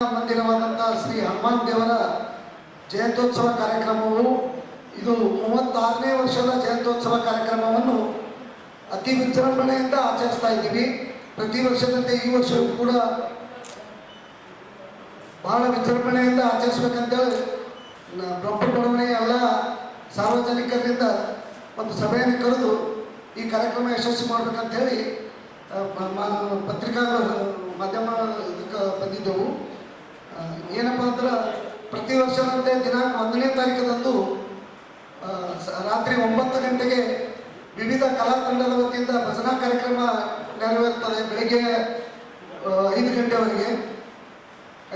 ಮಂದಿರವಾದಂತಹ ಶ್ರೀ ಹನುಮಾನ್ ದೇವರ ಜಯಂತ್ಯೋತ್ಸವ ಕಾರ್ಯಕ್ರಮವು ಇದು 36ನೇ ವರ್ಷದ ಜಯಂತ್ಯೋತ್ಸವ ಕಾರ್ಯಕ್ರಮವನ್ನು ಅತಿ ವಿಜೃಂಭಣೆಯಿಂದ ಆಚರಿಸ್ತಾ ಇದ್ದೀವಿ. ಪ್ರತಿ ವರ್ಷದಂತೆ ಈ ವರ್ಷವೂ ಕೂಡ ಬಹಳ ವಿಜೃಂಭಣೆಯಿಂದ ಆಚರಿಸಬೇಕಂತೇಳಿ ಬ್ರಹ್ಮಪುರ ಬಡಾವಣೆಯ ಎಲ್ಲ ಸಾರ್ವಜನಿಕರಿಂದ ಒಂದು ಸಭೆಯನ್ನು ಕರೆದು ಈ ಕಾರ್ಯಕ್ರಮ ಯಶಸ್ವಿ ಮಾಡಬೇಕಂತೇಳಿ ಪತ್ರಿಕಾ ಮಾಧ್ಯಮ ಇದಕ್ಕೆ ಬಂದಿದ್ದೆವು. ಏನಪ್ಪ ಅಂದ್ರೆ ಪ್ರತಿ ವರ್ಷದಂತೆ ದಿನಾಂಕ 1ನೇ ತಾರೀಕದಂದು ರಾತ್ರಿ 9 ಗಂಟೆಗೆ ವಿವಿಧ ಕಲಾ ತಂಡದ ವತಿಯಿಂದ ಭಜನಾ ಕಾರ್ಯಕ್ರಮ ನೆರವೇರುತ್ತದೆ. ಬೆಳಗ್ಗೆ 5 ಗಂಟೆವರೆಗೆ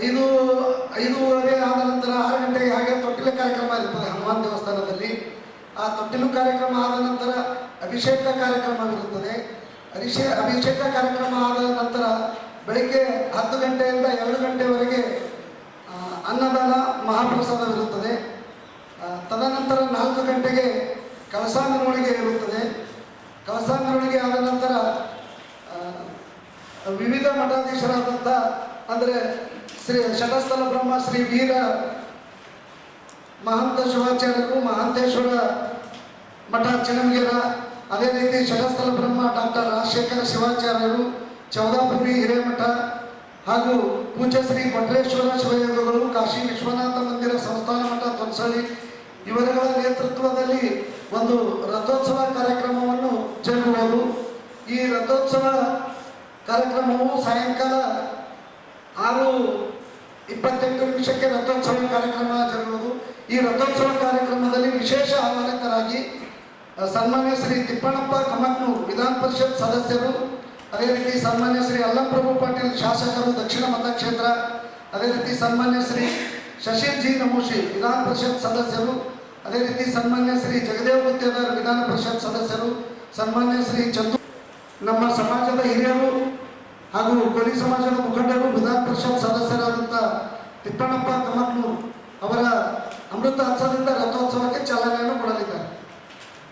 5:30 ಆದ ನಂತರ 6 ಗಂಟೆಗೆ ಹಾಗೆ ತೊಟ್ಟಿಲು ಕಾರ್ಯಕ್ರಮ ಇರ್ತದೆ ಹನುಮಾನ್ ದೇವಸ್ಥಾನದಲ್ಲಿ. ಆ ತೊಟ್ಟಿಲು ಕಾರ್ಯಕ್ರಮ ಆದ ನಂತರ ಅಭಿಷೇಕ ಕಾರ್ಯಕ್ರಮವಿರುತ್ತದೆ. ಅಭಿಷೇಕ ಕಾರ್ಯಕ್ರಮ ಆದ ನಂತರ ಬೆಳಗ್ಗೆ 10 ಗಂಟೆಯಿಂದ 2 ಗಂಟೆವರೆಗೆ ಅನ್ನದಾನ ಮಹಾಪ್ರಸಾದವಿರುತ್ತದೆ. ತದನಂತರ 4 ಗಂಟೆಗೆ ಕಳಸಾ ಮೆರವಣಿಗೆ ಇರುತ್ತದೆ. ಕಳಸಾ ಮೆರವಣಿಗೆ ಆದ ನಂತರ ವಿವಿಧ ಮಠಾಧೀಶರಾದಂಥ ಅಂದರೆ ಶ್ರೀ ಶಟಸ್ಥಲ ಬ್ರಹ್ಮ ಶ್ರೀ ವೀರ ಮಹಂತ ಶಿವಾಚಾರ್ಯರು, ಮಹಾಂತೇಶ್ವರ ಮಠ ಚಿಣಮಗೇರ, ಅದೇ ರೀತಿ ಶಟಸ್ಥಲ ಬ್ರಹ್ಮ ಡಾಕ್ಟರ್ ರಾಜಶೇಖರ ಶಿವಾಚಾರ್ಯರು, ಚೌದಾಪುರಿ ಹಿರೇಮಠ ಹಾಗೂ ಪೂಜ್ಯ ಶ್ರೀ ಕೊಟ್ರೇಶ್ವರ ಶಿವಯೋಗಿಗಳು, ಕಾಶಿ ವಿಶ್ವನಾಥ ಮಂದಿರ ಸಂಸ್ಥಾನ ಮಠ ತೊನ್ಸಳ್ಳಿ ಇವರುಗಳ ನೇತೃತ್ವದಲ್ಲಿ ಒಂದು ರಥೋತ್ಸವ ಕಾರ್ಯಕ್ರಮವನ್ನು ಜರುಗುವುದು. ಈ ರಥೋತ್ಸವ ಕಾರ್ಯಕ್ರಮವು ಸಾಯಂಕಾಲ 6:28 ರಥೋತ್ಸವ ಕಾರ್ಯಕ್ರಮ ಜರುಗುವುದು. ಈ ರಥೋತ್ಸವ ಕಾರ್ಯಕ್ರಮದಲ್ಲಿ ವಿಶೇಷ ಆಹ್ವಾನಿತರಾಗಿ ಸನ್ಮಾನ್ಯ ಶ್ರೀ ತಿಪ್ಪಣ್ಣಪ್ಪ ಕಮಕ್ನೂರು ವಿಧಾನ ಪರಿಷತ್ ಸದಸ್ಯರು, ಅದೇ ರೀತಿ ಸನ್ಮಾನ್ಯ ಶ್ರೀ ಅಲ್ಲಂಪ್ರಭು ಪಾಟೀಲ್ ಶಾಸಕರು ದಕ್ಷಿಣ ಮತಕ್ಷೇತ್ರ, ಅದೇ ರೀತಿ ಸನ್ಮಾನ್ಯ ಶ್ರೀ ಶಶೀಲ್ ಜಿ ನಮೋಶಿ ವಿಧಾನ ಪರಿಷತ್ ಸದಸ್ಯರು, ಅದೇ ರೀತಿ ಸನ್ಮಾನ್ಯ ಶ್ರೀ ಜಗದೇವ್ ಗುತ್ತೇದಾರ್ ವಿಧಾನ ಪರಿಷತ್ ಸದಸ್ಯರು, ಸನ್ಮಾನ್ಯ ಶ್ರೀ ಚಂದು ನಮ್ಮ ಸಮಾಜದ ಹಿರಿಯರು ಹಾಗೂ ಕೊಲಿ ಸಮಾಜದ ಮುಖಂಡರು, ವಿಧಾನ ಪರಿಷತ್ ಸದಸ್ಯರಾದಂಥ ತಿಪ್ಪಣ್ಣಪ್ಪ ಕಮಕ್ನೂರು ಅವರ ಅಮೃತ ಹಸ್ತದಿಂದ ರಥೋತ್ಸವಕ್ಕೆ ಚಾಲನೆಯನ್ನು ಕೊಡಲಿದ್ದಾರೆ.